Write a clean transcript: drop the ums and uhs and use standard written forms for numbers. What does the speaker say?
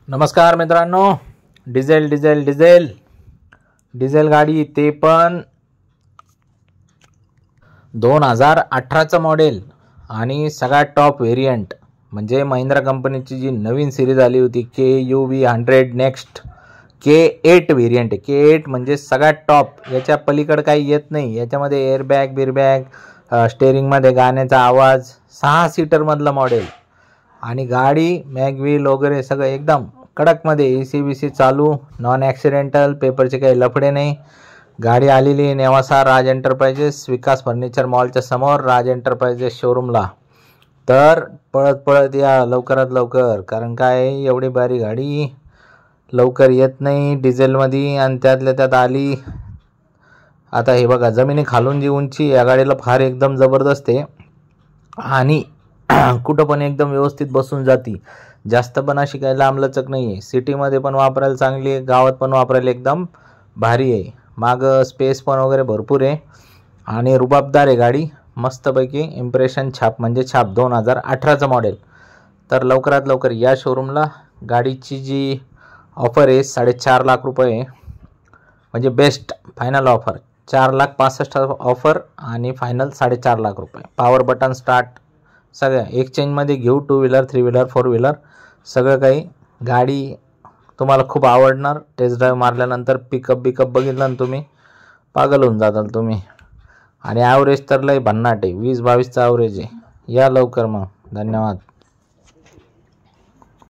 नमस्कार मित्रांनो, डिझेल गाडी, ते पण 2018चं मॉडेल आणि सगळ्यात टॉप व्हेरियंट म्हणजे महिंद्रा कंपनीची जी नवीन सिरीज आली होती KUV100 नेक्स्ट K8 व्हेरियंट आहे. K8 म्हणजे सगळ्यात टॉप, याच्या पलीकडे काही येत नाही. याच्यामध्ये एअरबॅग बिरबॅग, स्टेअरिंगमध्ये गाण्याचा आवाज, 6 सीटर मधलं मॉडेल आणि गाडी मॅगव्हील वगैरे सगळं एकदम कडकमध्ये, AC चालू, नॉन ॲक्सिडेंटल, पेपरचे काही लफडे नाही. गाडी आलेली आहे नेवासा राज एंटरप्राइजेस, विकास फर्निचर मॉलच्या समोर, राज एंटरप्राइजेस शोरूमला. तर पळत या लवकरात लवकर, कारण काय एवढी भारी गाडी लवकर येत नाही डिझेलमध्ये. आणि त्यातल्या त्यात आली आता हे बघा, जमिनी खालून जी उंची या गाडीला फार एकदम जबरदस्त आहे आणि कुठं पण एकदम व्यवस्थित बसून जाती. जास्त पण अशी काही लांबलचक नाही आहे. सिटीमध्ये पण वापरायला चांगली आहे, गावात पण वापरायला एकदम भारी आहे. मागं स्पेस पण वगैरे भरपूर आहे आणि रुबाबदार आहे गाडी, मस्तपैकी. इम्प्रेशन छाप म्हणजे छाप 2018चं मॉडेल. तर लवकरात लवकर या शोरूमला. गाडीची जी ऑफर आहे 4.5 लाख रुपये, म्हणजे बेस्ट फायनल ऑफर 4,65,000 ऑफर आणि फायनल 4.5 लाख रुपये. पॉवर बटन स्टार्ट सगळ्या एक्सचेंजमध्ये घेऊ, 2 व्हीलर 3 व्हीलर 4 व्हीलर सगळं काही. गाडी तुम्हाला खूप आवडणार. टेस्ट ड्राईव्ह मारल्यानंतर पिकअप बघितलं ना तुम्ही, पागल होऊन जाताल तुम्ही. आणि ॲव्हरेज तर लय भन्नाट आहे, 20-22चा ॲव्हरेज आहे. या लवकर मग. धन्यवाद.